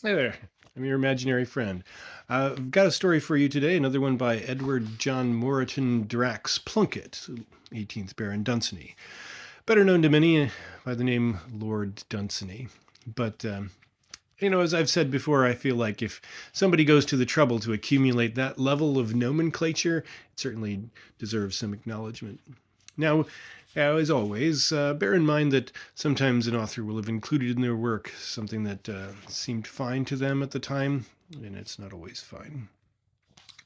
Hey there, I'm your imaginary friend. I've got a story for you today, another one by Edward John Moreton Drax Plunkett, 18th Baron Dunsany, better known to many by the name Lord Dunsany. But, as I've said before, I feel like if somebody goes to the trouble to accumulate that level of nomenclature, it certainly deserves some acknowledgement. Now, as always, bear in mind that sometimes an author will have included in their work something that seemed fine to them at the time, and it's not always fine.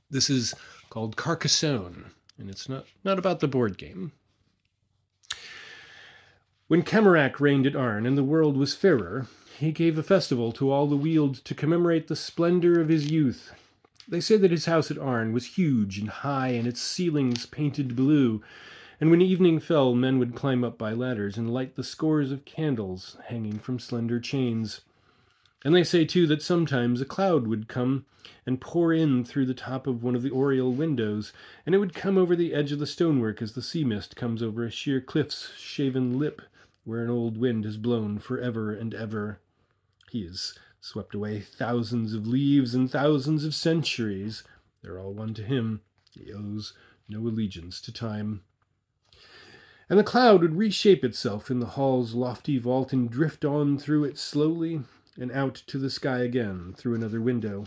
This is called Carcassonne, and it's not about the board game. When Camorak reigned at Arn and the world was fairer, he gave a festival to all the Weald to commemorate the splendor of his youth. They say that his house at Arn was huge and high, and its ceilings painted blue, and when evening fell, men would climb up by ladders and light the scores of candles hanging from slender chains. And they say, too, that sometimes a cloud would come and pour in through the top of one of the oriel windows, and it would come over the edge of the stonework as the sea mist comes over a sheer cliff's shaven lip, where an old wind has blown for ever and ever. He has swept away thousands of leaves and thousands of centuries. They're all one to him. He owes no allegiance to time. And the cloud would reshape itself in the hall's lofty vault and drift on through it slowly and out to the sky again through another window.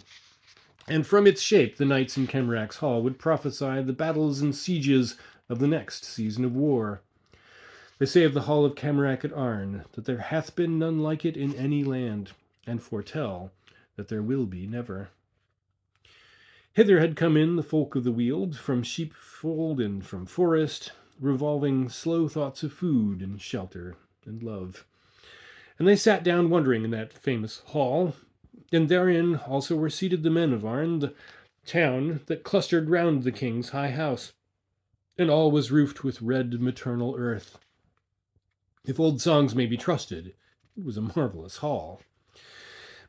And from its shape, the knights in Camorak's hall would prophesy the battles and sieges of the next season of war. They say of the hall of Camorak at Arn that there hath been none like it in any land, and foretell that there will be never. Hither had come in the folk of the Weald, from sheepfold and from forest, revolving slow thoughts of food and shelter and love. And they sat down wondering in that famous hall, and therein also were seated the men of Arn, the town that clustered round the king's high house, and all was roofed with red maternal earth. If old songs may be trusted, it was a marvellous hall.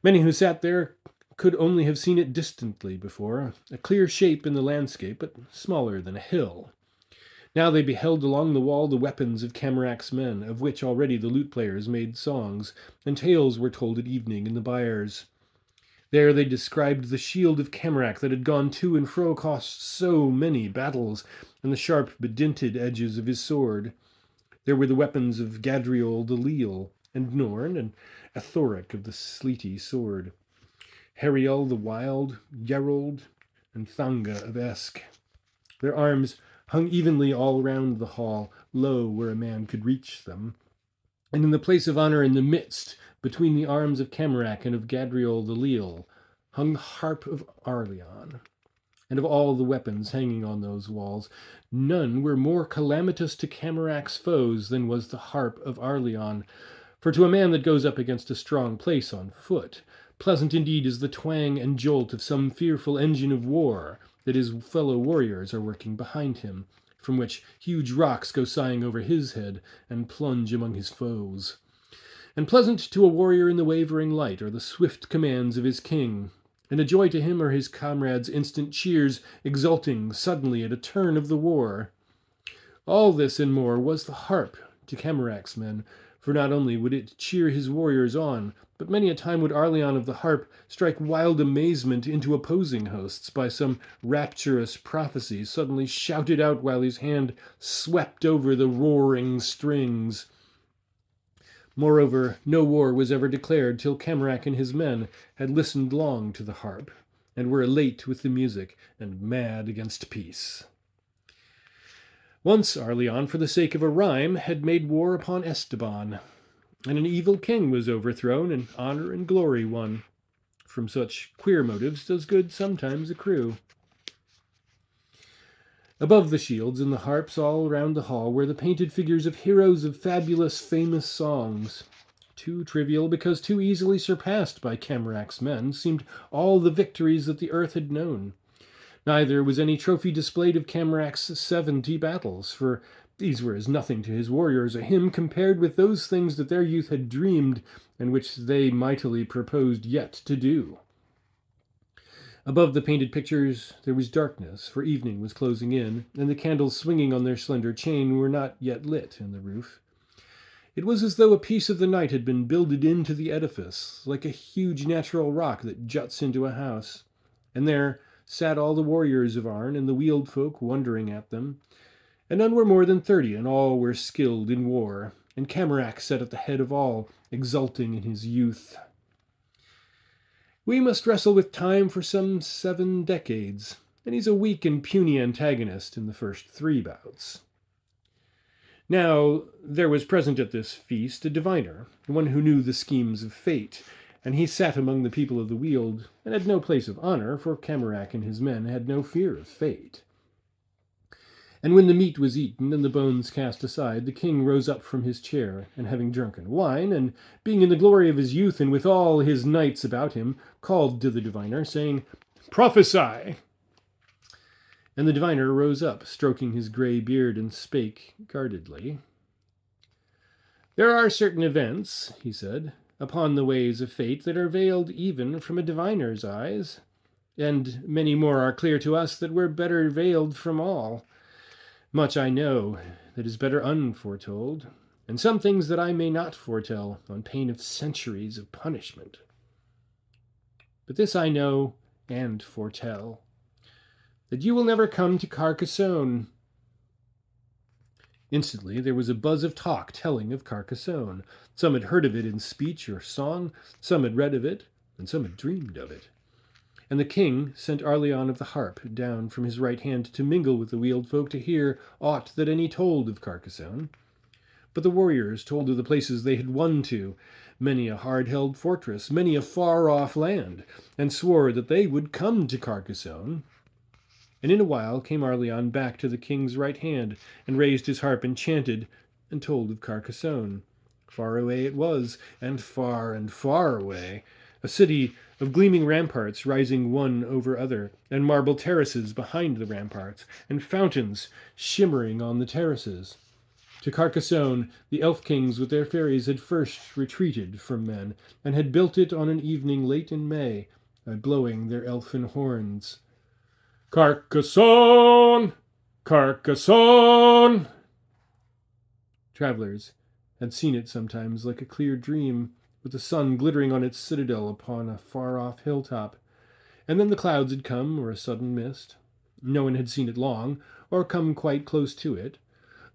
Many who sat there could only have seen it distantly before, a clear shape in the landscape, but smaller than a hill. Now they beheld along the wall the weapons of Camorak's men, of which already the lute players made songs, and tales were told at evening in the byres. There they described the shield of Camorak that had gone to and fro across so many battles, and the sharp bedinted edges of his sword. There were the weapons of Gadriel the Leal, and Norn, and Athoric of the sleety sword, Heriel the Wild, Gerold, and Thanga of Esk. Their arms hung evenly all round the hall, low where a man could reach them. And in the place of honour in the midst, between the arms of Camorak and of Gadriel the Leal, hung the harp of Arleon. And of all the weapons hanging on those walls, none were more calamitous to Camorak's foes than was the harp of Arleon. For to a man that goes up against a strong place on foot, pleasant indeed is the twang and jolt of some fearful engine of war, that his fellow warriors are working behind him, from which huge rocks go sighing over his head and plunge among his foes. And pleasant to a warrior in the wavering light are the swift commands of his king, and a joy to him are his comrades' instant cheers, exulting suddenly at a turn of the war. All this and more was the harp to Camorak's men, for not only would it cheer his warriors on, but many a time would Arleon of the harp strike wild amazement into opposing hosts by some rapturous prophecy suddenly shouted out while his hand swept over the roaring strings. Moreover, no war was ever declared till Camorak and his men had listened long to the harp, and were elate with the music, and mad against peace. Once Arleon, for the sake of a rhyme, had made war upon Esteban, and an evil king was overthrown, and honour and glory won. From such queer motives does good sometimes accrue. Above the shields and the harps all round the hall were the painted figures of heroes of fabulous famous songs. Too trivial because too easily surpassed by Camorak's men seemed all the victories that the earth had known. Neither was any trophy displayed of Camorak's 70 battles, for these were as nothing to his warriors or him compared with those things that their youth had dreamed and which they mightily proposed yet to do. Above the painted pictures there was darkness, for evening was closing in, and the candles swinging on their slender chain were not yet lit in the roof. It was as though a piece of the night had been builded into the edifice, like a huge natural rock that juts into a house. And there sat all the warriors of Arn and the Weald folk wondering at them. And none were more than 30, and all were skilled in war. And Camorak sat at the head of all, exulting in his youth. We must wrestle with time for some 7 decades, and he's a weak and puny antagonist in the first 3 bouts. Now, there was present at this feast a diviner, one who knew the schemes of fate, and he sat among the people of the Weald, and had no place of honour, for Camorak and his men had no fear of fate. And when the meat was eaten and the bones cast aside, the king rose up from his chair, and having drunken wine, and being in the glory of his youth, and with all his knights about him, called to the diviner, saying, "Prophesy!" And the diviner rose up, stroking his grey beard, and spake guardedly. "There are certain events," he said, "upon the ways of fate that are veiled even from a diviner's eyes, and many more are clear to us that were better veiled from all. Much I know that is better unforetold, and some things that I may not foretell, on pain of centuries of punishment. But this I know and foretell, that you will never come to Carcassonne." Instantly there was a buzz of talk telling of Carcassonne. Some had heard of it in speech or song, some had read of it, and some had dreamed of it. And the king sent Arleon of the harp down from his right hand to mingle with the Weald folk to hear aught that any told of Carcassonne. But the warriors told of the places they had won to, many a hard-held fortress, many a far-off land, and swore that they would come to Carcassonne. And in a while came Arleon back to the king's right hand, and raised his harp and chanted, and told of Carcassonne. Far away it was, and far away, a city of gleaming ramparts rising one over other, and marble terraces behind the ramparts, and fountains shimmering on the terraces. To Carcassonne the elf kings with their fairies had first retreated from men, and had built it on an evening late in May, by blowing their elfin horns. "Carcassonne! Carcassonne!" Travellers had seen it sometimes like a clear dream, with the sun glittering on its citadel upon a far-off hilltop. And then the clouds had come, or a sudden mist. No one had seen it long, or come quite close to it,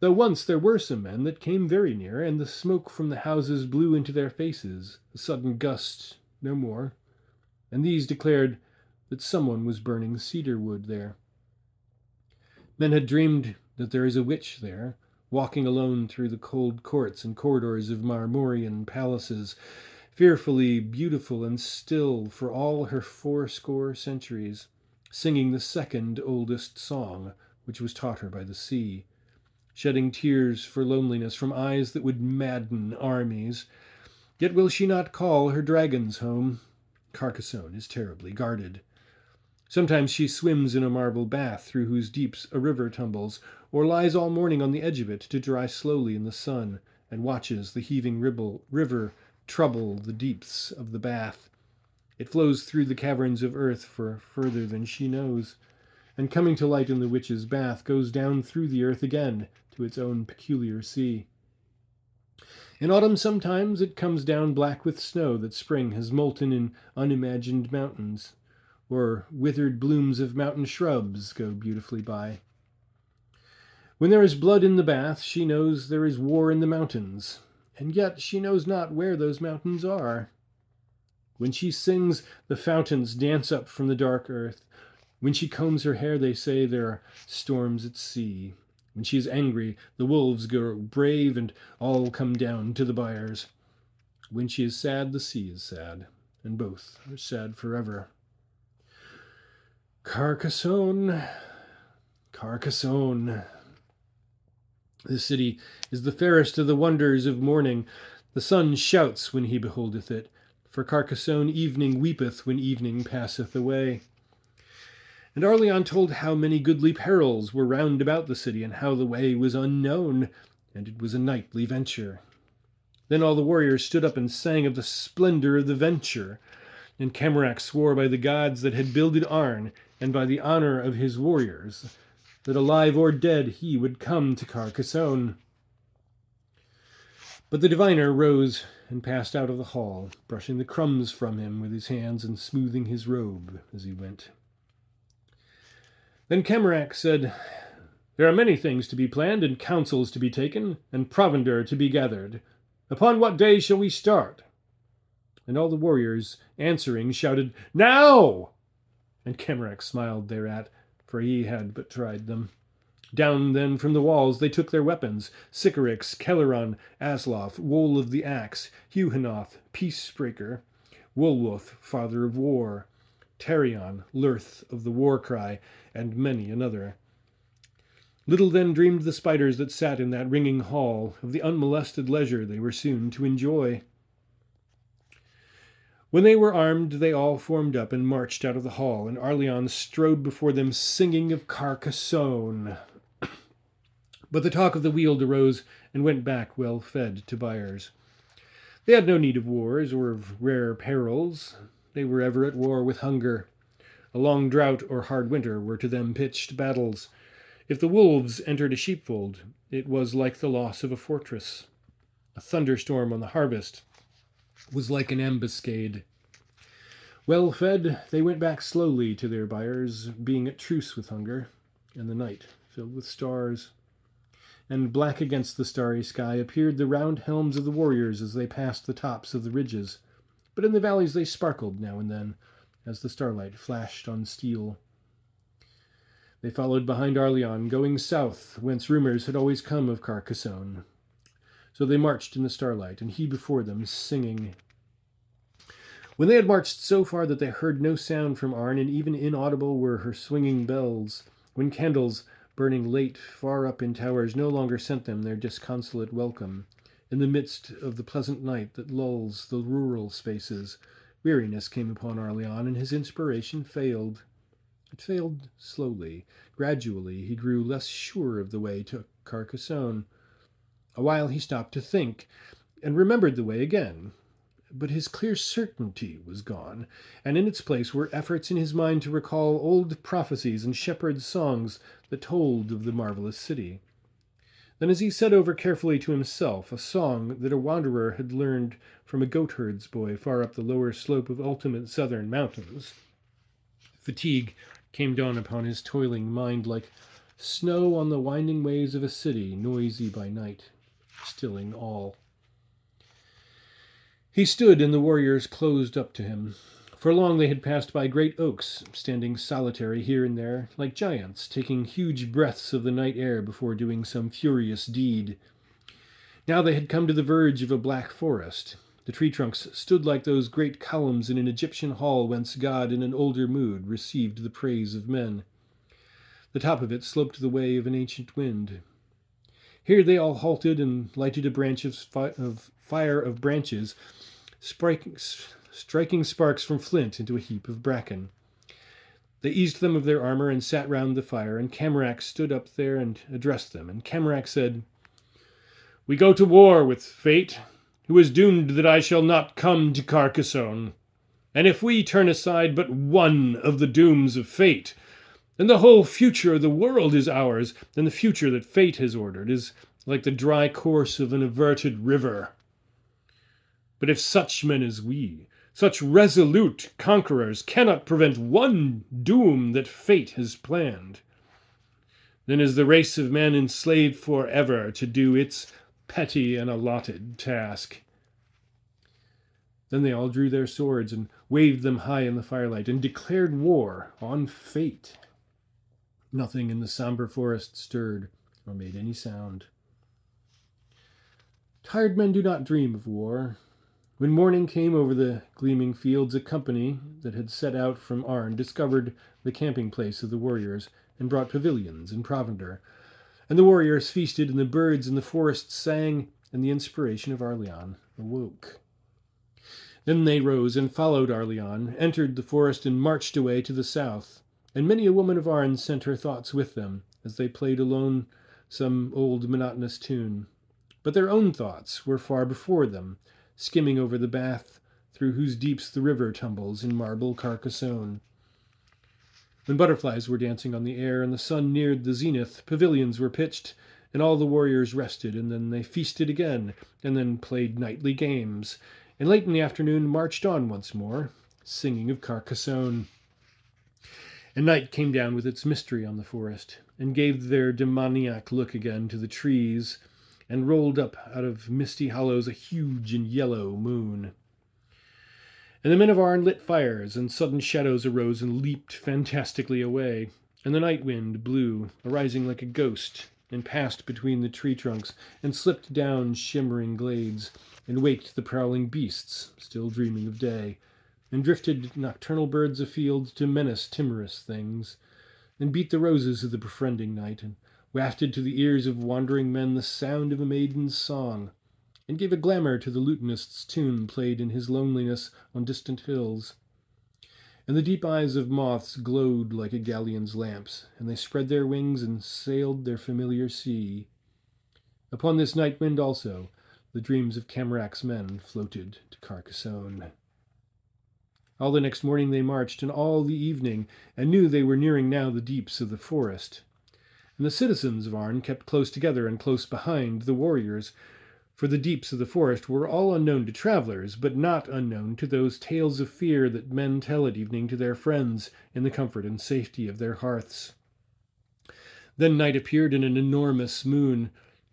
though once there were some men that came very near, and the smoke from the houses blew into their faces, a sudden gust, no more, and these declared that someone was burning cedar wood there. Men had dreamed that there is a witch there, walking alone through the cold courts and corridors of Marmorian palaces, fearfully beautiful and still for all her 80 centuries, singing the second oldest song, which was taught her by the sea, shedding tears for loneliness from eyes that would madden armies. Yet will she not call her dragons home. Carcassonne is terribly guarded. Sometimes she swims in a marble bath through whose deeps a river tumbles, or lies all morning on the edge of it to dry slowly in the sun, and watches the heaving river trouble the deeps of the bath. It flows through the caverns of earth for further than she knows, and coming to light in the witch's bath, goes down through the earth again to its own peculiar sea. In autumn sometimes it comes down black with snow that spring has molten in unimagined mountains, or withered blooms of mountain shrubs go beautifully by. When there is blood in the bath, she knows there is war in the mountains, and yet she knows not where those mountains are. When she sings, the fountains dance up from the dark earth. When she combs her hair, they say there are storms at sea. When she is angry, the wolves grow brave, and all come down to the byres. When she is sad, the sea is sad, and both are sad forever. Carcassonne, Carcassonne. The city is the fairest of the wonders of morning. The sun shouts when he beholdeth it, for Carcassonne evening weepeth when evening passeth away. And Arleon told how many goodly perils were round about the city, and how the way was unknown, and it was a knightly venture. Then all the warriors stood up and sang of the splendour of the venture, and Camorak swore by the gods that had builded Arn, and by the honour of his warriors, that alive or dead he would come to Carcassonne. But the diviner rose and passed out of the hall, brushing the crumbs from him with his hands and smoothing his robe as he went. Then Camorak said, "There are many things to be planned, and counsels to be taken, and provender to be gathered. Upon what day shall we start?" And all the warriors, answering, shouted, "Now!" And Camorak smiled thereat, for he had but tried them. Down then from the walls they took their weapons, Sycorax, Celeron, Asloth, Wool of the Axe, Huguenot, Peacebreaker, Wolwoth, Father of War, Tarion, Lurth of the War Cry, and many another. Little then dreamed the spiders that sat in that ringing hall of the unmolested leisure they were soon to enjoy. When they were armed, they all formed up and marched out of the hall, and Arleon strode before them singing of Carcassonne. But the talk of the Weald arose and went back well fed to byres. They had no need of wars or of rare perils. They were ever at war with hunger. A long drought or hard winter were to them pitched battles. If the wolves entered a sheepfold, it was like the loss of a fortress. A thunderstorm on the harvest was like an ambuscade. Well fed, they went back slowly to their byres, being at truce with hunger, and the night filled with stars. And black against the starry sky appeared the round helms of the warriors as they passed the tops of the ridges, but in the valleys they sparkled now and then, as the starlight flashed on steel. They followed behind Arleon, going south, whence rumours had always come of Carcassonne. So they marched in the starlight, and he before them, singing. When they had marched so far that they heard no sound from Arn, and even inaudible were her swinging bells, when candles, burning late far up in towers, no longer sent them their disconsolate welcome, in the midst of the pleasant night that lulls the rural spaces, weariness came upon Arleon, and his inspiration failed. It failed slowly. Gradually he grew less sure of the way to Carcassonne. Awhile he stopped to think, and remembered the way again. But his clear certainty was gone, and in its place were efforts in his mind to recall old prophecies and shepherds' songs that told of the marvelous city. Then as he said over carefully to himself a song that a wanderer had learned from a goatherd's boy far up the lower slope of ultimate southern mountains, fatigue came down upon his toiling mind like snow on the winding ways of a city noisy by night, stilling all. He stood, and the warriors closed up to him. For long they had passed by great oaks, standing solitary here and there, like giants, taking huge breaths of the night air before doing some furious deed. Now they had come to the verge of a black forest. The tree trunks stood like those great columns in an Egyptian hall whence God in an older mood received the praise of men. The top of it sloped the way of an ancient wind. Here they all halted and lighted a branch of fire of branches, striking sparks from flint into a heap of bracken. They eased them of their armor and sat round the fire, and Camorak stood up there and addressed them. And Camorak said, "We go to war with fate, who is doomed that I shall not come to Carcassonne. And if we turn aside but one of the dooms of fate, then the whole future of the world is ours, and the future that fate has ordered is like the dry course of an averted river. But if such men as we, such resolute conquerors, cannot prevent one doom that fate has planned, then is the race of men enslaved forever to do its petty and allotted task." Then they all drew their swords and waved them high in the firelight and declared war on fate. Nothing in the sombre forest stirred or made any sound. Tired men do not dream of war. When morning came over the gleaming fields, a company that had set out from Arn discovered the camping place of the warriors and brought pavilions and provender. And the warriors feasted, and the birds in the forest sang, and the inspiration of Arleon awoke. Then they rose and followed Arleon, entered the forest, and marched away to the south. And many a woman of Arn sent her thoughts with them, as they played alone some old monotonous tune. But their own thoughts were far before them, skimming over the bath through whose deeps the river tumbles in marble Carcassonne. When butterflies were dancing on the air and the sun neared the zenith, pavilions were pitched, and all the warriors rested, and then they feasted again, and then played nightly games, and late in the afternoon marched on once more, singing of Carcassonne. And night came down with its mystery on the forest, and gave their demoniac look again to the trees, and rolled up out of misty hollows a huge and yellow moon. And the men of Arn lit fires, and sudden shadows arose and leaped fantastically away, and the night wind blew, arising like a ghost, and passed between the tree trunks, and slipped down shimmering glades, and waked the prowling beasts, still dreaming of day, and drifted nocturnal birds afield to menace timorous things, and beat the roses of the befriending night, and wafted to the ears of wandering men the sound of a maiden's song, and gave a glamour to the lutanist's tune played in his loneliness on distant hills. And the deep eyes of moths glowed like a galleon's lamps, and they spread their wings and sailed their familiar sea. Upon this night wind also, the dreams of Camorak's men floated to Carcassonne. All the next morning they marched, and all the evening, and knew they were nearing now the deeps of the forest. And the citizens of Arn kept close together and close behind the warriors, for the deeps of the forest were all unknown to travellers, but not unknown to those tales of fear that men tell at evening to their friends in the comfort and safety of their hearths. Then night appeared in an enormous moon,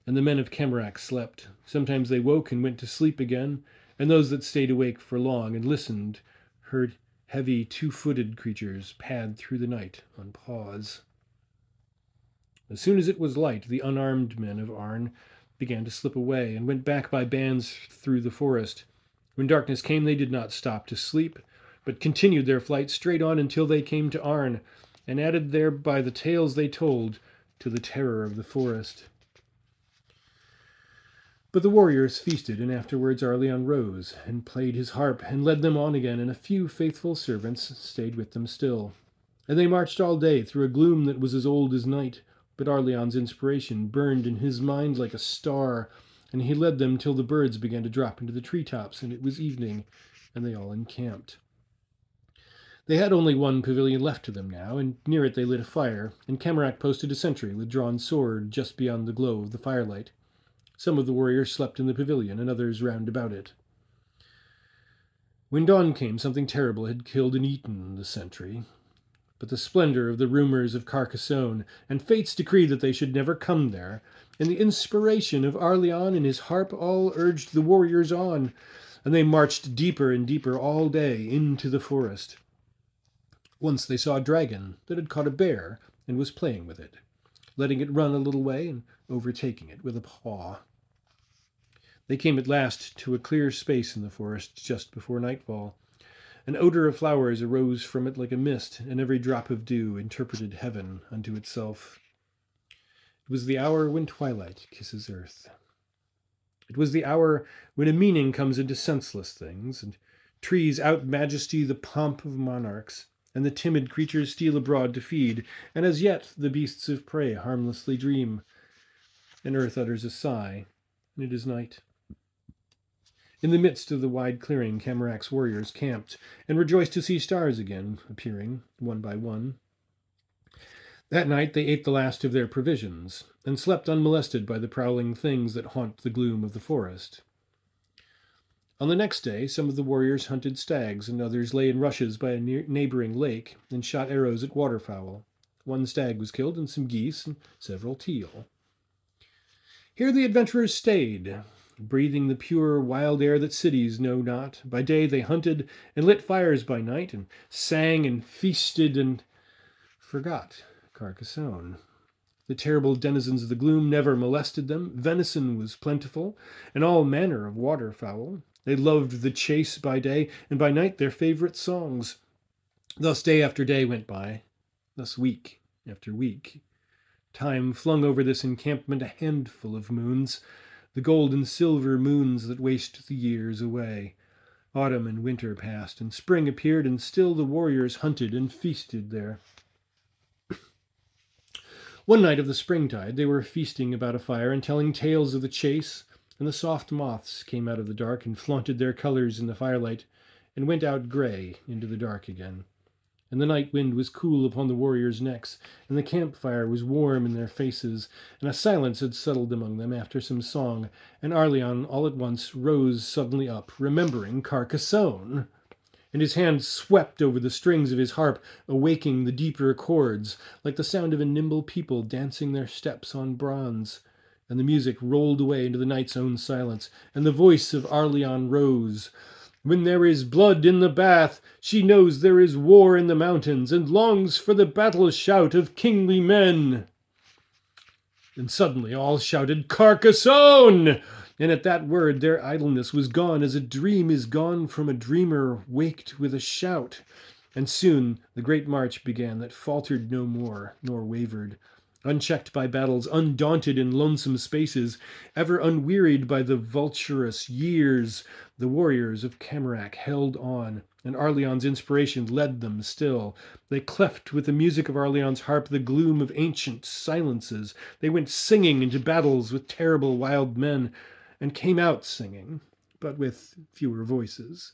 and the men of Camorak slept. Sometimes they woke and went to sleep again, and those that stayed awake for long and listened heard heavy two-footed creatures pad through the night on paws. As soon as it was light, the unarmed men of Arn began to slip away, and went back by bands through the forest. When darkness came, they did not stop to sleep, but continued their flight straight on until they came to Arn, and added there by the tales they told to the terror of the forest. But the warriors feasted, and afterwards Arlian rose, and played his harp, and led them on again, and a few faithful servants stayed with them still. And they marched all day through a gloom that was as old as night, but Arlian's inspiration burned in his mind like a star, and he led them till the birds began to drop into the treetops, and it was evening, and they all encamped. They had only one pavilion left to them now, and near it they lit a fire, and Camorak posted a sentry with drawn sword just beyond the glow of the firelight. Some of the warriors slept in the pavilion, and others round about it. When dawn came, something terrible had killed and eaten the sentry. But the splendor of the rumors of Carcassonne, and fate's decree that they should never come there, and the inspiration of Arlian and his harp all urged the warriors on, and they marched deeper and deeper all day into the forest. Once they saw a dragon that had caught a bear and was playing with it, letting it run a little way and overtaking it with a paw. They came at last to a clear space in the forest just before nightfall. An odor of flowers arose from it like a mist, and every drop of dew interpreted heaven unto itself. It was the hour when twilight kisses earth. It was the hour when a meaning comes into senseless things, and trees out-majesty the pomp of monarchs, and the timid creatures steal abroad to feed, and as yet the beasts of prey harmlessly dream, and earth utters a sigh, and it is night. In the midst of the wide clearing, Camorak's warriors camped, and rejoiced to see stars again appearing, one by one. That night they ate the last of their provisions, and slept unmolested by the prowling things that haunt the gloom of the forest. On the next day, some of the warriors hunted stags, and others lay in rushes by a neighboring lake, and shot arrows at waterfowl. One stag was killed, and some geese, and several teal. Here the adventurers stayed, breathing the pure, wild air that cities know not. By day they hunted, and lit fires by night, and sang and feasted, and forgot Carcassonne. The terrible denizens of the gloom never molested them. Venison was plentiful, and all manner of waterfowl. They loved the chase by day, and by night their favourite songs. Thus day after day went by, thus week after week. Time flung over this encampment a handful of moons, the gold and silver moons that waste the years away. Autumn and winter passed, and spring appeared, and still the warriors hunted and feasted there. One night of the springtide they were feasting about a fire and telling tales of the chase, and the soft moths came out of the dark and flaunted their colours in the firelight, and went out grey into the dark again. And the night wind was cool upon the warriors' necks, and the campfire was warm in their faces, and a silence had settled among them after some song, and Arleon all at once rose suddenly up, remembering Carcassonne, and his hand swept over the strings of his harp, awaking the deeper chords, like the sound of a nimble people dancing their steps on bronze. And the music rolled away into the night's own silence, and the voice of Arleon rose. When there is blood in the bath, she knows there is war in the mountains, and longs for the battle shout of kingly men. And suddenly all shouted, Carcassonne! And at that word their idleness was gone, as a dream is gone from a dreamer waked with a shout. And soon the great march began that faltered no more, nor wavered. Unchecked by battles, undaunted in lonesome spaces, ever unwearied by the vulturous years, the warriors of Camorak held on, and Arleon's inspiration led them still. They cleft with the music of Arleon's harp the gloom of ancient silences. They went singing into battles with terrible wild men, and came out singing, but with fewer voices.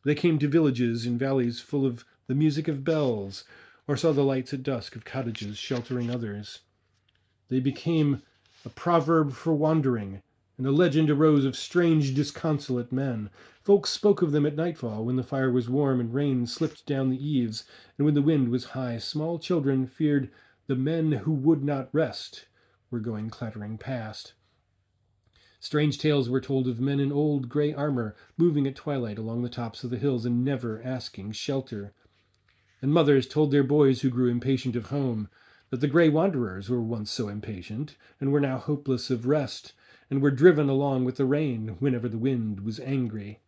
They came to villages in valleys full of the music of bells, or saw the lights at dusk of cottages sheltering others. They became a proverb for wandering, and a legend arose of strange, disconsolate men. Folks spoke of them at nightfall, when the fire was warm and rain slipped down the eaves, and when the wind was high. Small children feared the men who would not rest were going clattering past. Strange tales were told of men in old grey armor, moving at twilight along the tops of the hills and never asking shelter. And mothers told their boys who grew impatient of home that the grey wanderers were once so impatient, and were now hopeless of rest, and were driven along with the rain whenever the wind was angry.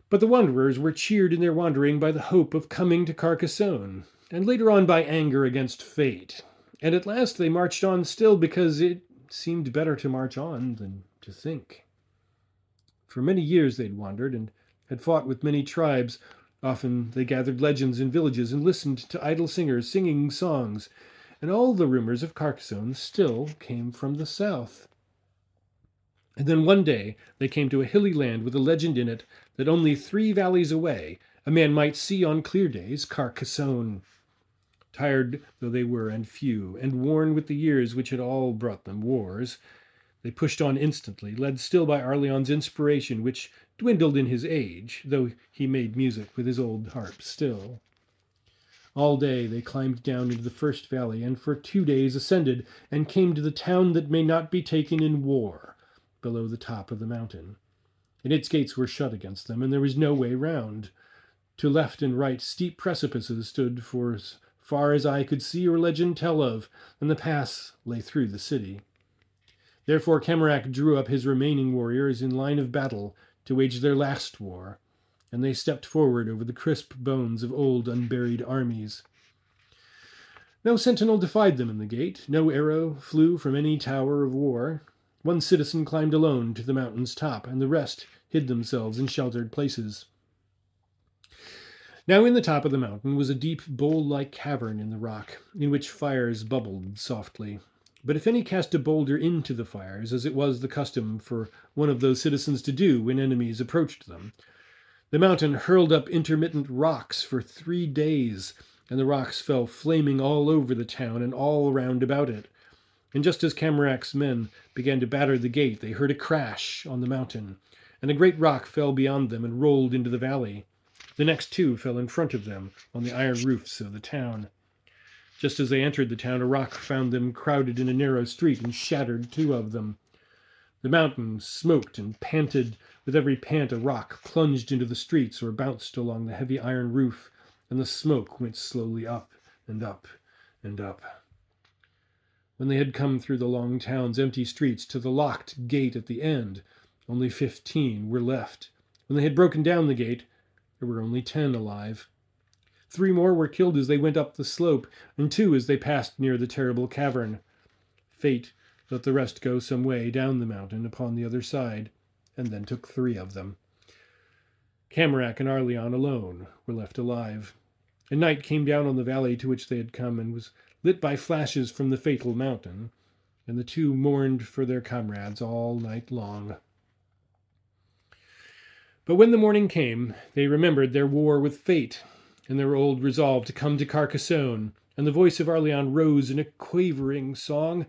But the wanderers were cheered in their wandering by the hope of coming to Carcassonne, and later on by anger against fate. And at last they marched on still, because it seemed better to march on than to think. For many years they'd wandered, and had fought with many tribes. Often they gathered legends in villages and listened to idle singers singing songs, and all the rumors of Carcassonne still came from the south. And then one day they came to a hilly land with a legend in it that only 3 valleys away a man might see on clear days Carcassonne. Tired though they were and few, and worn with the years which had all brought them wars, they pushed on instantly, led still by Arleon's inspiration, which dwindled in his age, though he made music with his old harp still. All day they climbed down into the first valley, and for 2 days ascended, and came to the town that may not be taken in war, below the top of the mountain. And its gates were shut against them, and there was no way round. To left and right steep precipices stood for as far as eye could see or legend tell of, and the pass lay through the city. Therefore Camorak drew up his remaining warriors in line of battle to wage their last war, and they stepped forward over the crisp bones of old unburied armies. No sentinel defied them in the gate, no arrow flew from any tower of war. One citizen climbed alone to the mountain's top, and the rest hid themselves in sheltered places. Now in the top of the mountain was a deep bowl-like cavern in the rock, in which fires bubbled softly. But if any cast a boulder into the fires, as it was the custom for one of those citizens to do when enemies approached them, the mountain hurled up intermittent rocks for 3 days, and the rocks fell flaming all over the town and all round about it. And just as Camorak's men began to batter the gate, they heard a crash on the mountain, and a great rock fell beyond them and rolled into the valley. The next 2 fell in front of them on the iron roofs of the town. Just as they entered the town, a rock found them crowded in a narrow street and shattered 2 of them. The mountain smoked and panted. With every pant a rock plunged into the streets or bounced along the heavy iron roof, and the smoke went slowly up and up and up. When they had come through the long town's empty streets to the locked gate at the end, only 15 were left. When they had broken down the gate, there were only 10 alive. 3 more were killed as they went up the slope, and 2 as they passed near the terrible cavern. Fate let the rest go some way down the mountain upon the other side, and then took 3 of them. Camorak and Arleon alone were left alive. And night came down on the valley to which they had come, and was lit by flashes from the fatal mountain, and the 2 mourned for their comrades all night long. But when the morning came, they remembered their war with fate, in their old resolve to come to Carcassonne, and the voice of Arleon rose in a quavering song,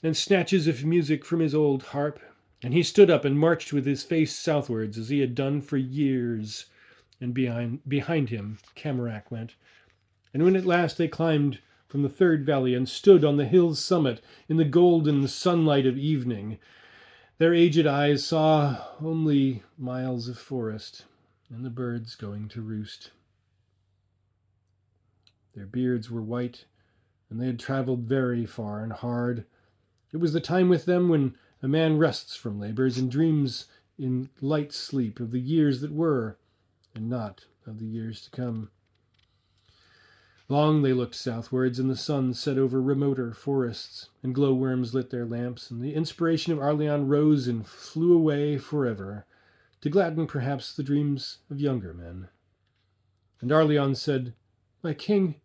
and snatches of music from his old harp, and he stood up and marched with his face southwards as he had done for years, and behind him Camorak went. And when at last they climbed from the third valley and stood on the hill's summit in the golden sunlight of evening, their aged eyes saw only miles of forest and the birds going to roost. Their beards were white, and they had travelled very far and hard. It was the time with them when a man rests from labours and dreams in light sleep of the years that were, and not of the years to come. Long they looked southwards, and the sun set over remoter forests, and glowworms lit their lamps, and the inspiration of Arleon rose and flew away forever, to gladden perhaps the dreams of younger men. And Arleon said, "My king,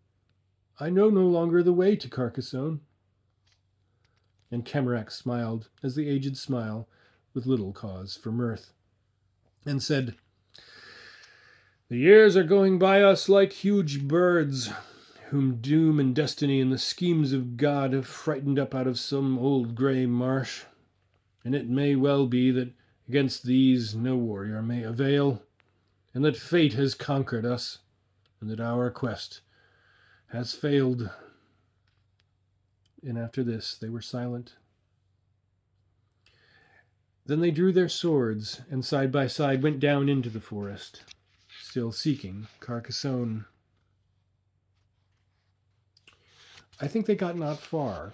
I know no longer the way to Carcassonne." And Camorak smiled, as the aged smile, with little cause for mirth, and said, "The years are going by us like huge birds, whom doom and destiny and the schemes of God have frightened up out of some old grey marsh. And it may well be that against these no warrior may avail, and that fate has conquered us, and that our quest has failed." And after this they were silent. Then they drew their swords, and side by side went down into the forest, still seeking Carcassonne. I think they got not far,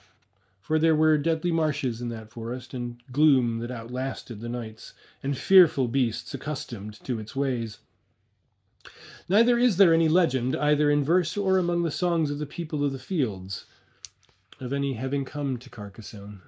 for there were deadly marshes in that forest, and gloom that outlasted the nights, and fearful beasts accustomed to its ways. Neither is there any legend, either in verse or among the songs of the people of the fields, of any having come to Carcassonne.